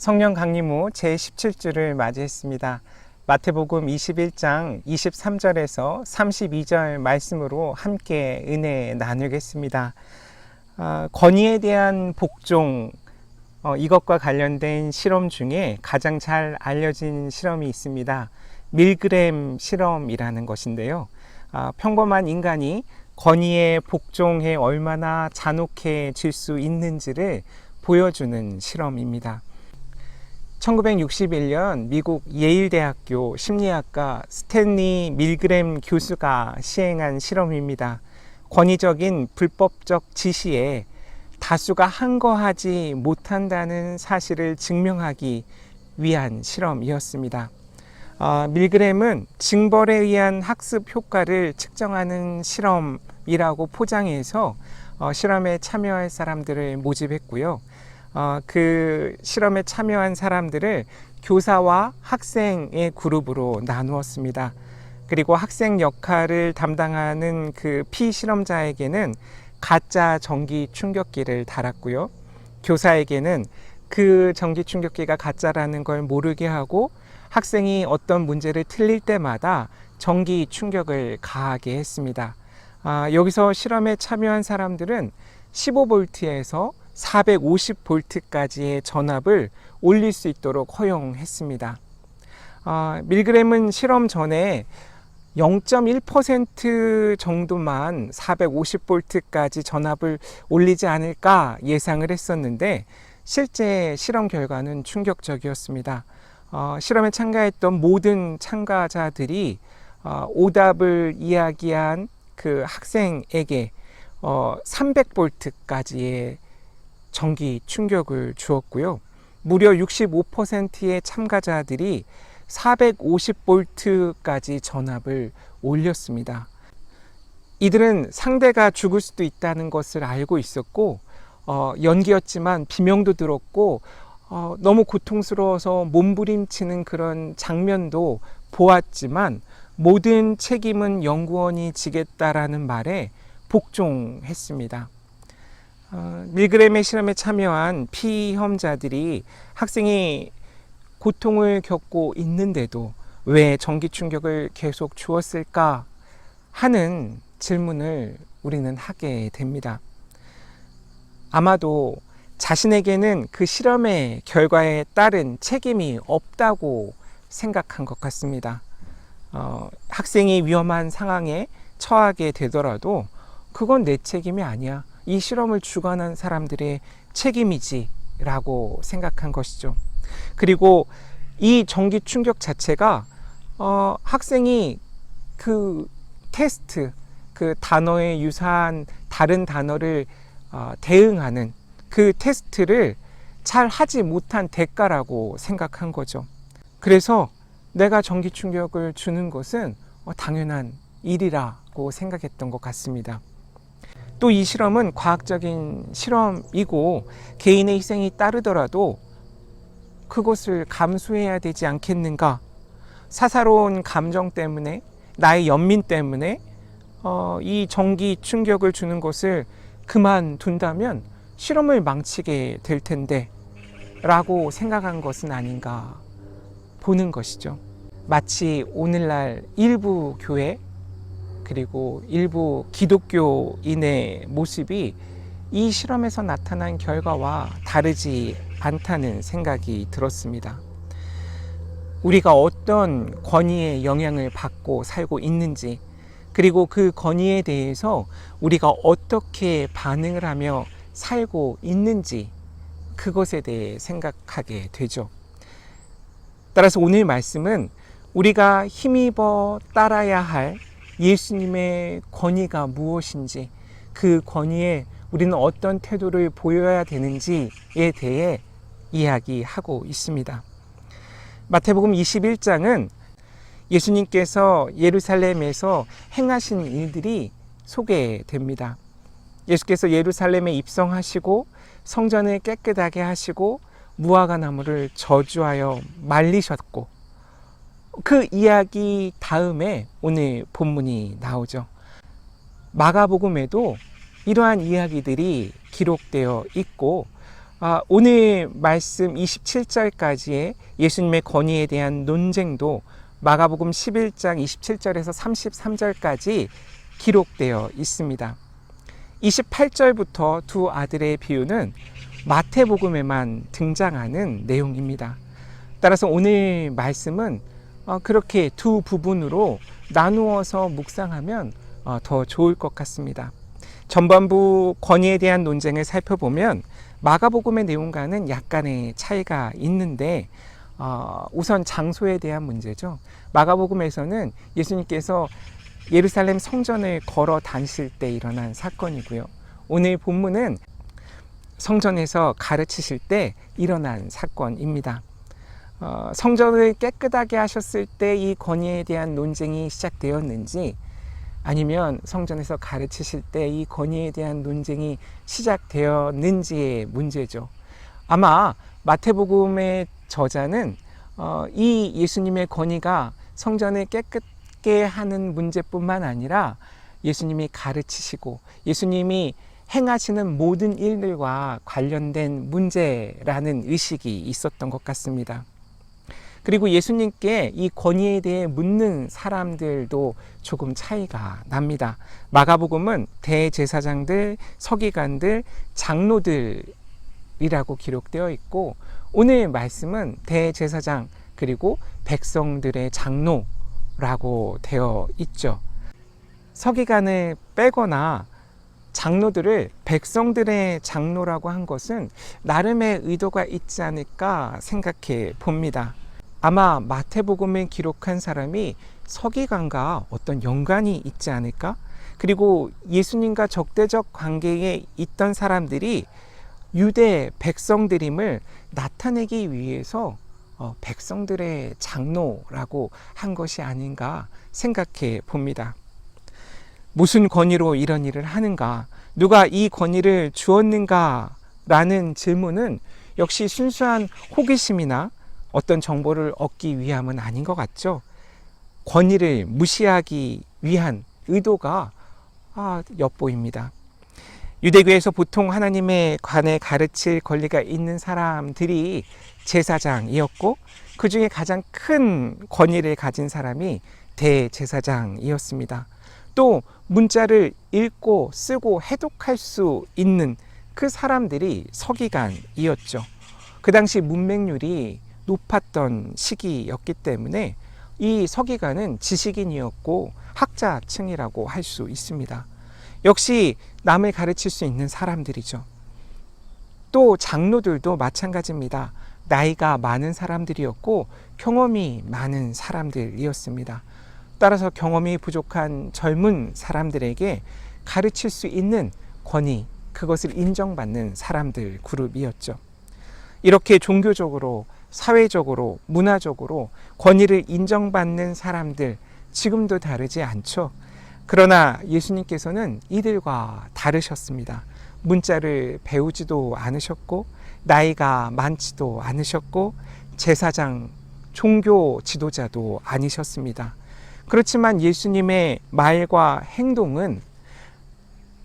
성령 강림후 제17주를 맞이했습니다. 마태복음 21장 23절에서 32절 말씀으로 함께 은혜 나누겠습니다. 권위에 대한 복종, 이것과 관련된 실험 중에 가장 잘 알려진 실험이 있습니다. 밀그램 실험이라는 것인데요. 평범한 인간이 권위에 복종해 얼마나 잔혹해질 수 있는지를 보여주는 실험입니다. 1961년 미국 예일대학교 심리학과 스탠리 밀그램 교수가 시행한 실험입니다. 권위적인 불법적 지시에 다수가 항거하지 못한다는 사실을 증명하기 위한 실험이었습니다. 밀그램은 징벌에 의한 학습 효과를 측정하는 실험이라고 포장해서 실험에 참여할 사람들을 모집했고요. 그 실험에 참여한 사람들을 교사와 학생의 그룹으로 나누었습니다. 그리고 학생 역할을 담당하는 그 피실험자에게는 가짜 전기 충격기를 달았고요. 교사에게는 그 전기 충격기가 가짜라는 걸 모르게 하고 학생이 어떤 문제를 틀릴 때마다 전기 충격을 가하게 했습니다. 여기서 실험에 참여한 사람들은 15V에서 450V까지의 전압을 올릴 수 있도록 허용했습니다. 밀그램은 실험 전에 0.1% 정도만 450V까지 전압을 올리지 않을까 예상을 했었는데 실제 실험 결과는 충격적이었습니다. 실험에 참가했던 모든 참가자들이 오답을 이야기한 그 학생에게 300V까지의 전기 충격을 주었고요. 무려 65%의 참가자들이 450V까지 전압을 올렸습니다. 이들은 상대가 죽을 수도 있다는 것을 알고 있었고 연기였지만 비명도 들었고 너무 고통스러워서 몸부림치는 그런 장면도 보았지만 모든 책임은 연구원이 지겠다라는 말에 복종했습니다. 밀그램의 실험에 참여한 피험자들이 학생이 고통을 겪고 있는데도 왜 전기 충격을 계속 주었을까 하는 질문을 우리는 하게 됩니다. 아마도 자신에게는 그 실험의 결과에 따른 책임이 없다고 생각한 것 같습니다. 학생이 위험한 상황에 처하게 되더라도 그건 내 책임이 아니야. 이 실험을 주관한 사람들의 책임이지 라고 생각한 것이죠. 그리고 이 전기 충격 자체가 학생이 그 테스트, 그 단어에 유사한 다른 단어를 대응하는 그 테스트를 잘 하지 못한 대가라고 생각한 거죠. 그래서 내가 전기 충격을 주는 것은 당연한 일이라고 생각했던 것 같습니다. 또 이 실험은 과학적인 실험이고 개인의 희생이 따르더라도 그것을 감수해야 되지 않겠는가? 사사로운 감정 때문에, 나의 연민 때문에 이 전기 충격을 주는 것을 그만둔다면 실험을 망치게 될 텐데 라고 생각한 것은 아닌가 보는 것이죠. 마치 오늘날 일부 교회 그리고 일부 기독교인의 모습이 이 실험에서 나타난 결과와 다르지 않다는 생각이 들었습니다. 우리가 어떤 권위의 영향을 받고 살고 있는지, 그리고 그 권위에 대해서 우리가 어떻게 반응을 하며 살고 있는지, 그것에 대해 생각하게 되죠. 따라서 오늘 말씀은 우리가 힘입어 따라야 할 예수님의 권위가 무엇인지, 그 권위에 우리는 어떤 태도를 보여야 되는지에 대해 이야기하고 있습니다. 마태복음 21장은 예수님께서 예루살렘에서 행하신 일들이 소개됩니다. 예수께서 예루살렘에 입성하시고 성전을 깨끗하게 하시고 무화과 나무를 저주하여 말리셨고, 그 이야기 다음에 오늘 본문이 나오죠. 마가복음에도 이러한 이야기들이 기록되어 있고 오늘 말씀 27절까지의 예수님의 권위에 대한 논쟁도 마가복음 11장 27절에서 33절까지 기록되어 있습니다. 28절부터 두 아들의 비유는 마태복음에만 등장하는 내용입니다. 따라서 오늘 말씀은 그렇게 두 부분으로 나누어서 묵상하면 더 좋을 것 같습니다. 전반부 권위에 대한 논쟁을 살펴보면 마가복음의 내용과는 약간의 차이가 있는데 우선 장소에 대한 문제죠. 마가복음에서는 예수님께서 예루살렘 성전을 걸어 다니실 때 일어난 사건이고요. 오늘 본문은 성전에서 가르치실 때 일어난 사건입니다. 성전을 깨끗하게 하셨을 때 이 권위에 대한 논쟁이 시작되었는지, 아니면 성전에서 가르치실 때 이 권위에 대한 논쟁이 시작되었는지의 문제죠. 아마 마태복음의 저자는 이 예수님의 권위가 성전을 깨끗게 하는 문제뿐만 아니라 예수님이 가르치시고 예수님이 행하시는 모든 일들과 관련된 문제라는 의식이 있었던 것 같습니다. 그리고 예수님께 이 권위에 대해 묻는 사람들도 조금 차이가 납니다. 마가복음은 대제사장들, 서기관들, 장로들이라고 기록되어 있고, 오늘 말씀은 대제사장 그리고 백성들의 장로라고 되어 있죠. 서기관을 빼거나 장로들을 백성들의 장로라고 한 것은 나름의 의도가 있지 않을까 생각해 봅니다. 아마 마태복음을 기록한 사람이 서기관과 어떤 연관이 있지 않을까? 그리고 예수님과 적대적 관계에 있던 사람들이 유대 백성들임을 나타내기 위해서 백성들의 장로라고 한 것이 아닌가 생각해 봅니다. 무슨 권위로 이런 일을 하는가? 누가 이 권위를 주었는가? 라는 질문은 역시 순수한 호기심이나 어떤 정보를 얻기 위함은 아닌 것 같죠. 권위를 무시하기 위한 의도가 엿보입니다. 유대교에서 보통 하나님에 관해 가르칠 권리가 있는 사람들이 제사장이었고, 그 중에 가장 큰 권위를 가진 사람이 대제사장이었습니다. 또 문자를 읽고 쓰고 해독할 수 있는 그 사람들이 서기관이었죠. 그 당시 문맹률이 높았던 시기였기 때문에 이 서기관은 지식인이었고 학자층이라고 할 수 있습니다. 역시 남을 가르칠 수 있는 사람들이죠. 또 장로들도 마찬가지입니다. 나이가 많은 사람들이었고 경험이 많은 사람들이었습니다. 따라서 경험이 부족한 젊은 사람들에게 가르칠 수 있는 권위, 그것을 인정받는 사람들 그룹이었죠. 이렇게 종교적으로, 사회적으로, 문화적으로 권위를 인정받는 사람들, 지금도 다르지 않죠. 그러나 예수님께서는 이들과 다르셨습니다. 문자를 배우지도 않으셨고, 나이가 많지도 않으셨고, 제사장, 종교 지도자도 아니셨습니다. 그렇지만 예수님의 말과 행동은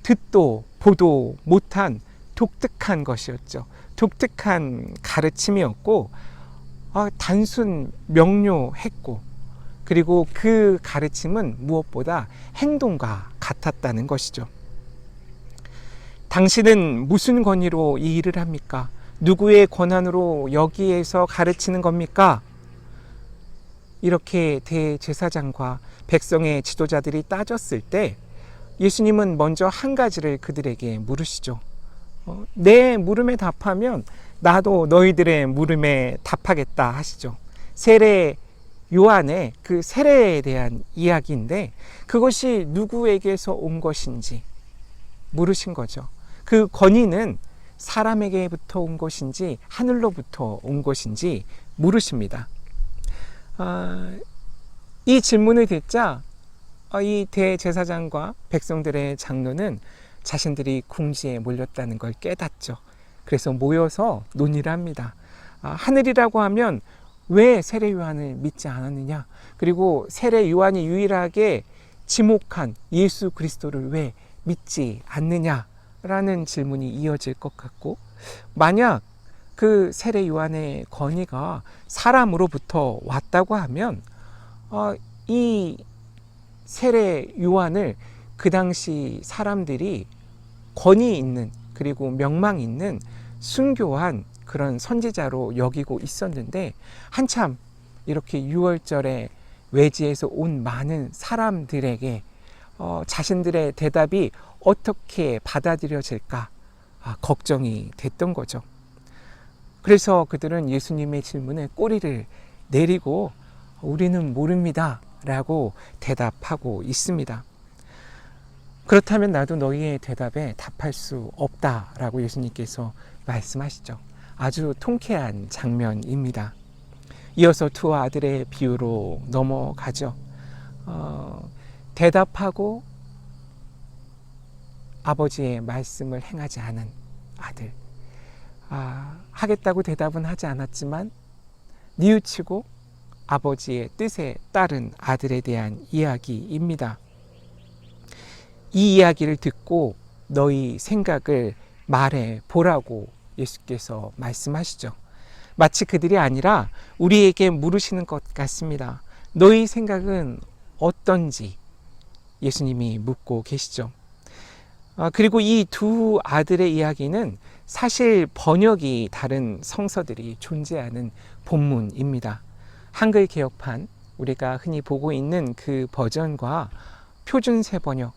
듣도 보도 못한 독특한 것이었죠. 독특한 가르침이었고, 단순 명료했고, 그리고 그 가르침은 무엇보다 행동과 같았다는 것이죠. 당신은 무슨 권위로 이 일을 합니까? 누구의 권한으로 여기에서 가르치는 겁니까? 이렇게 대제사장과 백성의 지도자들이 따졌을 때 예수님은 먼저 한 가지를 그들에게 물으시죠. 내 물음에 답하면 나도 너희들의 물음에 답하겠다 하시죠. 세례 요한의 그 세례에 대한 이야기인데, 그것이 누구에게서 온 것인지 물으신 거죠. 그 권위는 사람에게부터 온 것인지 하늘로부터 온 것인지 물으십니다. 이 질문을 듣자 이 대제사장과 백성들의 장로는 자신들이 궁지에 몰렸다는 걸 깨닫죠. 그래서 모여서 논의를 합니다. 하늘이라고 하면 왜 세례 요한을 믿지 않았느냐? 그리고 세례 요한이 유일하게 지목한 예수 그리스도를 왜 믿지 않느냐라는 질문이 이어질 것 같고, 만약 그 세례 요한의 권위가 사람으로부터 왔다고 하면 이 세례 요한을 그 당시 사람들이 권위 있는 그리고 명망 있는 순교한 그런 선지자로 여기고 있었는데, 한참 이렇게 6월절에 외지에서 온 많은 사람들에게 자신들의 대답이 어떻게 받아들여질까 걱정이 됐던 거죠. 그래서 그들은 예수님의 질문에 꼬리를 내리고 우리는 모릅니다 라고 대답하고 있습니다. 그렇다면 나도 너희의 대답에 답할 수 없다 라고 예수님께서 말씀하시죠. 아주 통쾌한 장면입니다. 이어서 두 아들의 비유로 넘어가죠. 대답하고 아버지의 말씀을 행하지 않은 아들. 하겠다고 대답은 하지 않았지만 뉘우치고 아버지의 뜻에 따른 아들에 대한 이야기입니다. 이 이야기를 듣고 너희 생각을 말해 보라고 예수께서 말씀하시죠. 마치 그들이 아니라 우리에게 물으시는 것 같습니다. 너희 생각은 어떤지 예수님이 묻고 계시죠. 그리고 이 두 아들의 이야기는 사실 번역이 다른 성서들이 존재하는 본문입니다. 한글 개역판, 우리가 흔히 보고 있는 그 버전과 표준 세번역,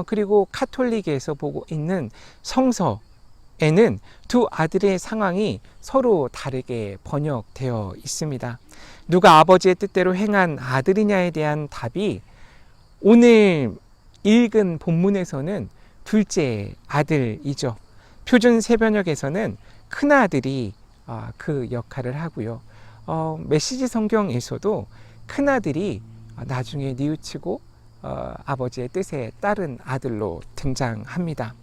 그리고 카톨릭에서 보고 있는 성서에는 두 아들의 상황이 서로 다르게 번역되어 있습니다. 누가 아버지의 뜻대로 행한 아들이냐에 대한 답이 오늘 읽은 본문에서는 둘째 아들이죠. 표준 세번역에서는 큰아들이 그 역할을 하고요. 메시지 성경에서도 큰아들이 나중에 뉘우치고 아버지의 뜻에 따른 아들로 등장합니다.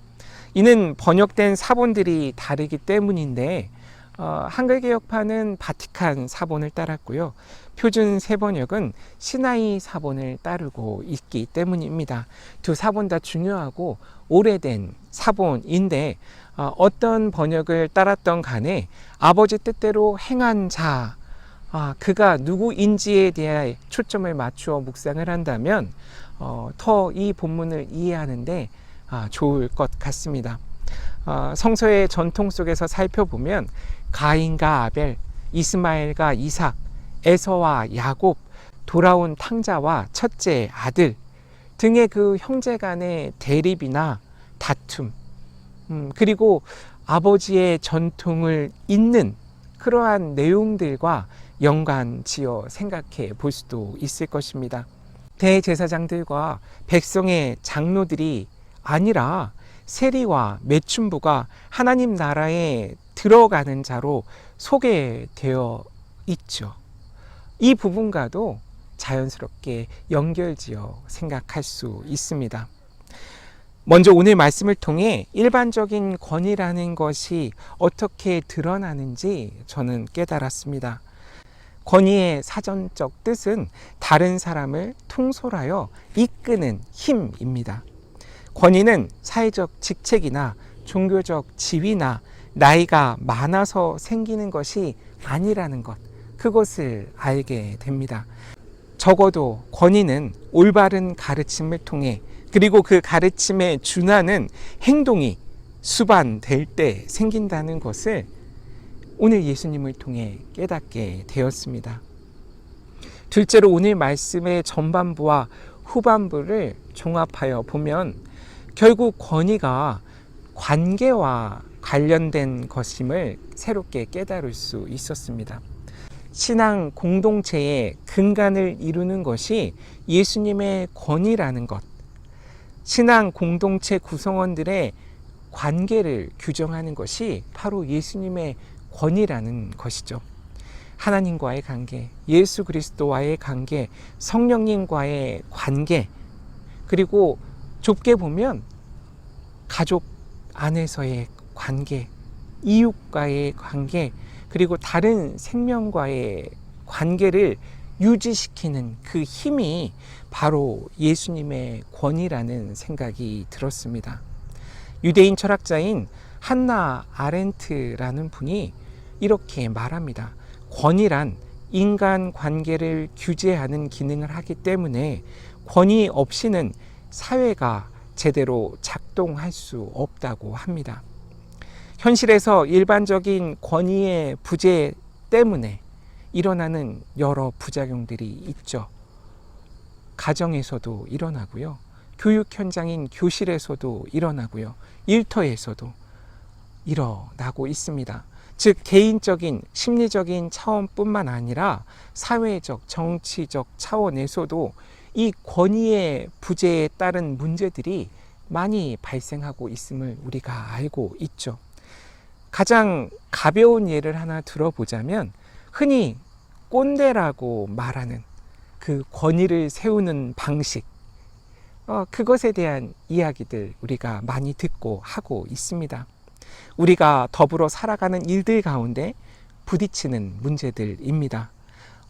이는 번역된 사본들이 다르기 때문인데 한글 개역판은 바티칸 사본을 따랐고요. 표준 세번역은 시나이 사본을 따르고 있기 때문입니다. 두 사본 다 중요하고 오래된 사본인데 어떤 번역을 따랐던 간에 아버지 뜻대로 행한 자, 그가 누구인지에 대해 초점을 맞추어 묵상을 한다면 더 이 본문을 이해하는데 좋을 것 같습니다. 성서의 전통 속에서 살펴보면 가인과 아벨, 이스마엘과 이삭, 에서와 야곱, 돌아온 탕자와 첫째 아들 등의 그 형제 간의 대립이나 다툼, 그리고 아버지의 전통을 잇는 그러한 내용들과 연관지어 생각해 볼 수도 있을 것입니다. 대제사장들과 백성의 장로들이 아니라 세리와 매춘부가 하나님 나라에 들어가는 자로 소개되어 있죠. 이 부분과도 자연스럽게 연결지어 생각할 수 있습니다. 먼저 오늘 말씀을 통해 일반적인 권위라는 것이 어떻게 드러나는지 저는 깨달았습니다. 권위의 사전적 뜻은 다른 사람을 통솔하여 이끄는 힘입니다. 권위는 사회적 직책이나 종교적 지위나 나이가 많아서 생기는 것이 아니라는 것, 그것을 알게 됩니다. 적어도 권위는 올바른 가르침을 통해, 그리고 그 가르침에 준하는 행동이 수반될 때 생긴다는 것을 오늘 예수님을 통해 깨닫게 되었습니다. 둘째로 오늘 말씀의 전반부와 후반부를 종합하여 보면 결국 권위가 관계와 관련된 것임을 새롭게 깨달을 수 있었습니다. 신앙 공동체의 근간을 이루는 것이 예수님의 권위라는 것, 신앙 공동체 구성원들의 관계를 규정하는 것이 바로 예수님의 권위라는 것이죠. 하나님과의 관계, 예수 그리스도와의 관계, 성령님과의 관계, 그리고 좁게 보면 가족 안에서의 관계, 이웃과의 관계, 그리고 다른 생명과의 관계를 유지시키는 그 힘이 바로 예수님의 권위라는 생각이 들었습니다. 유대인 철학자인 한나 아렌트라는 분이 이렇게 말합니다. 권위란 인간 관계를 규제하는 기능을 하기 때문에 권위 없이는 사회가 제대로 작동할 수 없다고 합니다. 현실에서 일반적인 권위의 부재 때문에 일어나는 여러 부작용들이 있죠. 가정에서도 일어나고요. 교육 현장인 교실에서도 일어나고요. 일터에서도 일어나고 있습니다. 즉 개인적인 심리적인 차원뿐만 아니라 사회적, 정치적 차원에서도 이 권위의 부재에 따른 문제들이 많이 발생하고 있음을 우리가 알고 있죠. 가장 가벼운 예를 하나 들어보자면 흔히 꼰대라고 말하는 그 권위를 세우는 방식, 그것에 대한 이야기들 우리가 많이 듣고 하고 있습니다. 우리가 더불어 살아가는 일들 가운데 부딪히는 문제들입니다.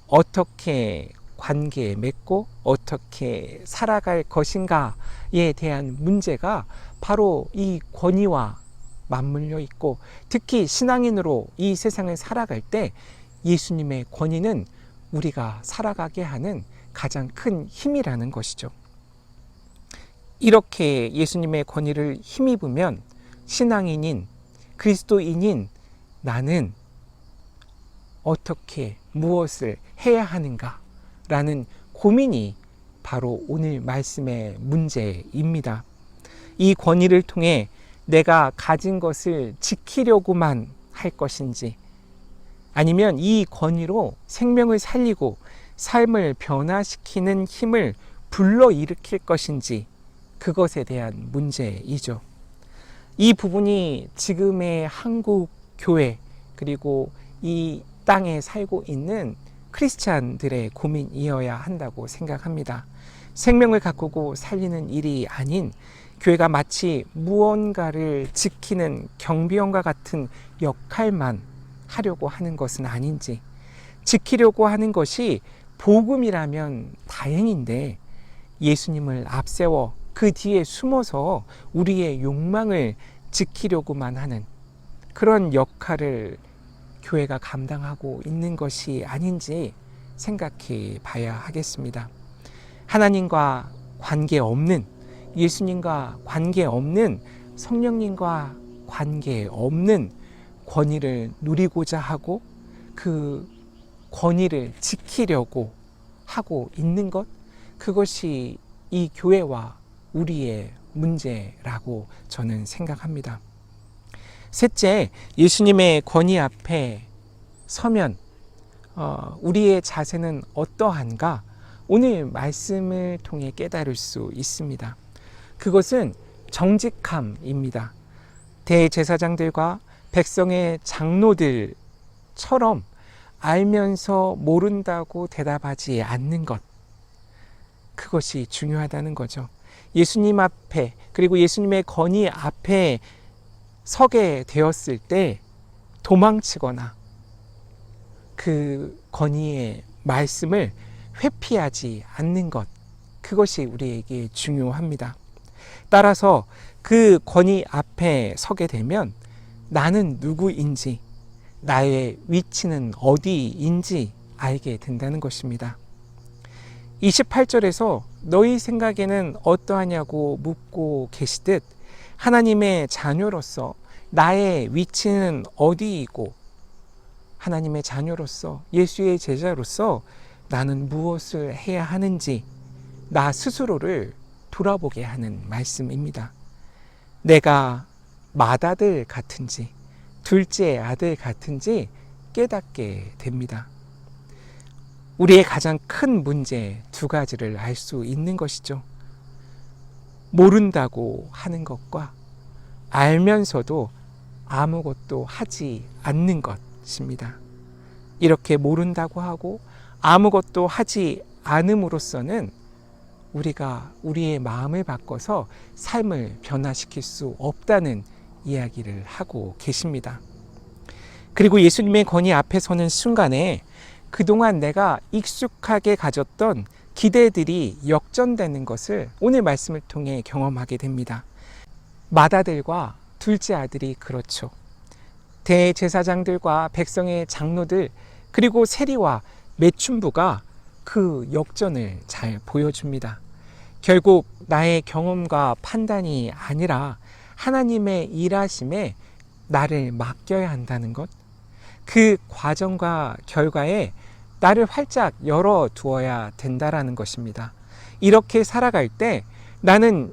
어떻게 관계에 맺고 어떻게 살아갈 것인가에 대한 문제가 바로 이 권위와 맞물려 있고, 특히 신앙인으로 이 세상을 살아갈 때 예수님의 권위는 우리가 살아가게 하는 가장 큰 힘이라는 것이죠. 이렇게 예수님의 권위를 힘입으면 신앙인인, 그리스도인인 나는 어떻게 무엇을 해야 하는가 라는 고민이 바로 오늘 말씀의 문제입니다. 이 권위를 통해 내가 가진 것을 지키려고만 할 것인지, 아니면 이 권위로 생명을 살리고 삶을 변화시키는 힘을 불러일으킬 것인지, 그것에 대한 문제이죠. 이 부분이 지금의 한국 교회 그리고 이 땅에 살고 있는 크리스찬들의 고민이어야 한다고 생각합니다. 생명을 가꾸고 살리는 일이 아닌 교회가 마치 무언가를 지키는 경비원과 같은 역할만 하려고 하는 것은 아닌지, 지키려고 하는 것이 복음이라면 다행인데 예수님을 앞세워 그 뒤에 숨어서 우리의 욕망을 지키려고만 하는 그런 역할을 교회가 감당하고 있는 것이 아닌지 생각해 봐야 하겠습니다. 하나님과 관계없는, 예수님과 관계없는, 성령님과 관계없는 권위를 누리고자 하고 그 권위를 지키려고 하고 있는 것, 그것이 이 교회와 우리의 문제라고 저는 생각합니다. 셋째, 예수님의 권위 앞에 서면 우리의 자세는 어떠한가? 오늘 말씀을 통해 깨달을 수 있습니다. 그것은 정직함입니다. 대제사장들과 백성의 장로들처럼 알면서 모른다고 대답하지 않는 것, 그것이 중요하다는 거죠. 예수님 앞에, 그리고 예수님의 권위 앞에 서게 되었을 때 도망치거나 그 권위의 말씀을 회피하지 않는 것, 그것이 우리에게 중요합니다. 따라서 그 권위 앞에 서게 되면 나는 누구인지, 나의 위치는 어디인지 알게 된다는 것입니다. 28절에서 너희 생각에는 어떠하냐고 묻고 계시듯 하나님의 자녀로서 나의 위치는 어디이고, 하나님의 자녀로서 예수의 제자로서 나는 무엇을 해야 하는지 나 스스로를 돌아보게 하는 말씀입니다. 내가 맏아들 같은지 둘째 아들 같은지 깨닫게 됩니다. 우리의 가장 큰 문제 두 가지를 알 수 있는 것이죠. 모른다고 하는 것과 알면서도 아무것도 하지 않는 것입니다. 이렇게 모른다고 하고 아무것도 하지 않음으로써는 우리가 우리의 마음을 바꿔서 삶을 변화시킬 수 없다는 이야기를 하고 계십니다. 그리고 예수님의 권위 앞에 서는 순간에 그동안 내가 익숙하게 가졌던 기대들이 역전되는 것을 오늘 말씀을 통해 경험하게 됩니다. 맏아들과 둘째 아들이 그렇죠. 대제사장들과 백성의 장로들 그리고 세리와 매춘부가 그 역전을 잘 보여줍니다. 결국 나의 경험과 판단이 아니라 하나님의 일하심에 나를 맡겨야 한다는 것, 그 과정과 결과에 나를 활짝 열어두어야 된다라는 것입니다. 이렇게 살아갈 때 나는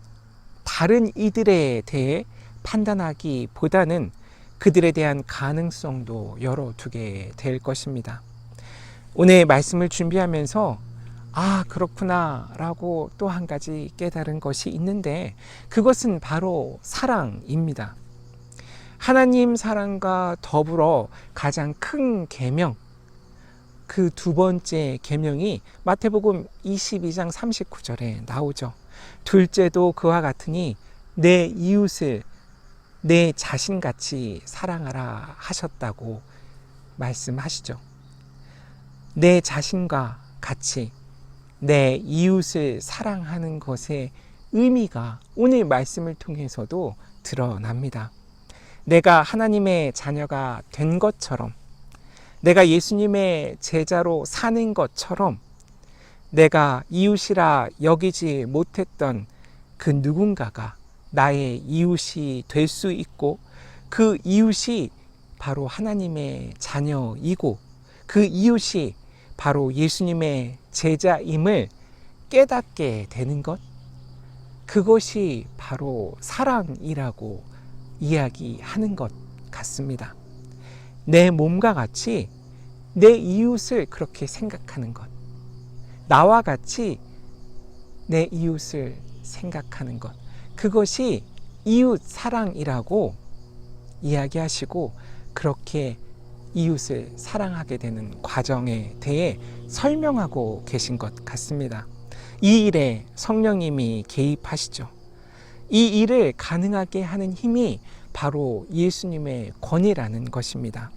다른 이들에 대해 판단하기보다는 그들에 대한 가능성도 열어두게 될 것입니다. 오늘 말씀을 준비하면서 그렇구나 라고 또 한 가지 깨달은 것이 있는데, 그것은 바로 사랑입니다. 하나님 사랑과 더불어 가장 큰 계명, 그 두 번째 계명이 마태복음 22장 39절에 나오죠. 둘째도 그와 같으니 내 이웃을 내 자신같이 사랑하라 하셨다고 말씀하시죠. 내 자신과 같이 내 이웃을 사랑하는 것의 의미가 오늘 말씀을 통해서도 드러납니다. 내가 하나님의 자녀가 된 것처럼, 내가 예수님의 제자로 사는 것처럼, 내가 이웃이라 여기지 못했던 그 누군가가 나의 이웃이 될 수 있고, 그 이웃이 바로 하나님의 자녀이고, 그 이웃이 바로 예수님의 제자임을 깨닫게 되는 것, 그것이 바로 사랑이라고 이야기하는 것 같습니다. 내 몸과 같이 내 이웃을 그렇게 생각하는 것, 나와 같이 내 이웃을 생각하는 것, 그것이 이웃 사랑이라고 이야기하시고, 그렇게 이웃을 사랑하게 되는 과정에 대해 설명하고 계신 것 같습니다. 이 일에 성령님이 개입하시죠. 이 일을 가능하게 하는 힘이 바로 예수님의 권위라는 것입니다.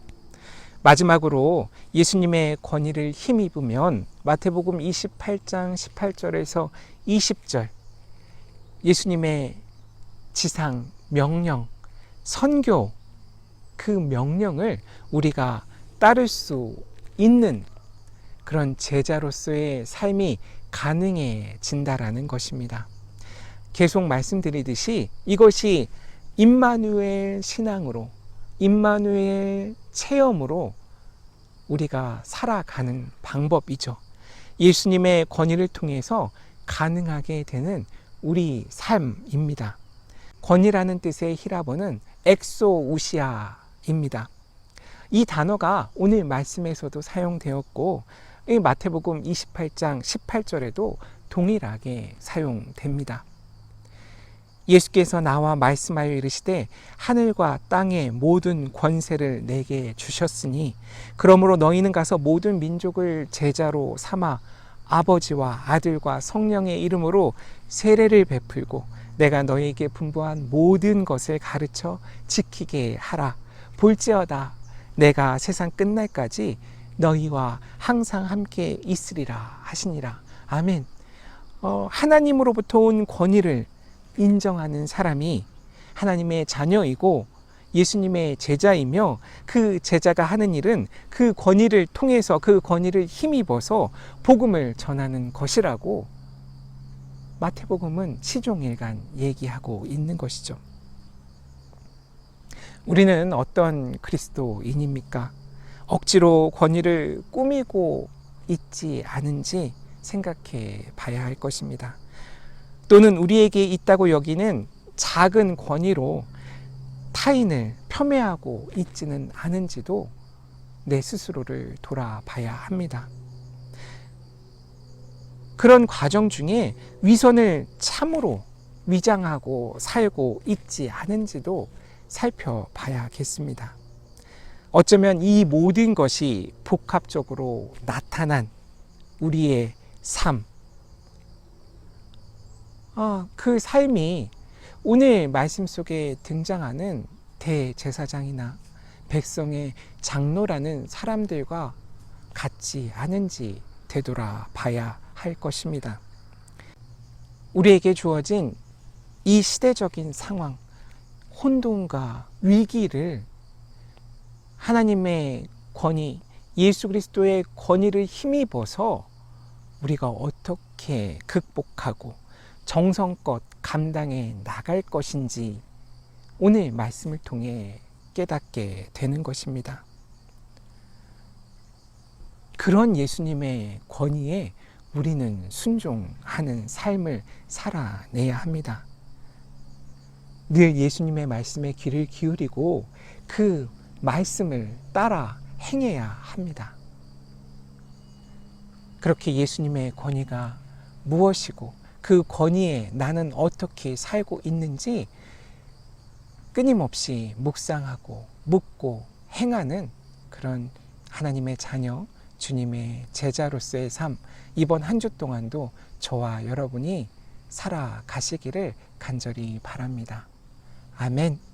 마지막으로 예수님의 권위를 힘입으면 마태복음 28장 18절에서 20절, 예수님의 지상 명령, 선교, 그 명령을 우리가 따를 수 있는 그런 제자로서의 삶이 가능해진다라는 것입니다. 계속 말씀드리듯이 이것이 임마누엘 신앙으로, 임마누엘 체험으로 우리가 살아가는 방법이죠. 예수님의 권위를 통해서 가능하게 되는 우리 삶입니다. 권위라는 뜻의 히라보는 엑소우시아입니다. 이 단어가 오늘 말씀에서도 사용되었고, 이 마태복음 28장 18절에도 동일하게 사용됩니다. 예수께서 나와 말씀하여 이르시되 하늘과 땅의 모든 권세를 내게 주셨으니 그러므로 너희는 가서 모든 민족을 제자로 삼아 아버지와 아들과 성령의 이름으로 세례를 베풀고 내가 너희에게 분부한 모든 것을 가르쳐 지키게 하라. 볼지어다 내가 세상 끝날까지 너희와 항상 함께 있으리라 하시니라. 아멘. 하나님으로부터 온 권위를 인정하는 사람이 하나님의 자녀이고 예수님의 제자이며, 그 제자가 하는 일은 그 권위를 통해서, 그 권위를 힘입어서 복음을 전하는 것이라고 마태복음은 시종일관 얘기하고 있는 것이죠. 우리는 어떤 그리스도인입니까? 억지로 권위를 꾸미고 있지 않은지 생각해 봐야 할 것입니다. 또는 우리에게 있다고 여기는 작은 권위로 타인을 폄훼하고 있지는 않은지도 내 스스로를 돌아봐야 합니다. 그런 과정 중에 위선을 참으로 위장하고 살고 있지 않은지도 살펴봐야겠습니다. 어쩌면 이 모든 것이 복합적으로 나타난 우리의 삶, 그 삶이 오늘 말씀 속에 등장하는 대제사장이나 백성의 장로라는 사람들과 같지 않은지 되돌아봐야 할 것입니다. 우리에게 주어진 이 시대적인 상황, 혼돈과 위기를 하나님의 권위, 예수 그리스도의 권위를 힘입어서 우리가 어떻게 극복하고 정성껏 감당해 나갈 것인지 오늘 말씀을 통해 깨닫게 되는 것입니다. 그런 예수님의 권위에 우리는 순종하는 삶을 살아내야 합니다. 늘 예수님의 말씀에 귀를 기울이고 그 말씀을 따라 행해야 합니다. 그렇게 예수님의 권위가 무엇이고 그 권위에 나는 어떻게 살고 있는지 끊임없이 묵상하고 묻고 행하는 그런 하나님의 자녀, 주님의 제자로서의 삶, 이번 한 주 동안도 저와 여러분이 살아가시기를 간절히 바랍니다. 아멘.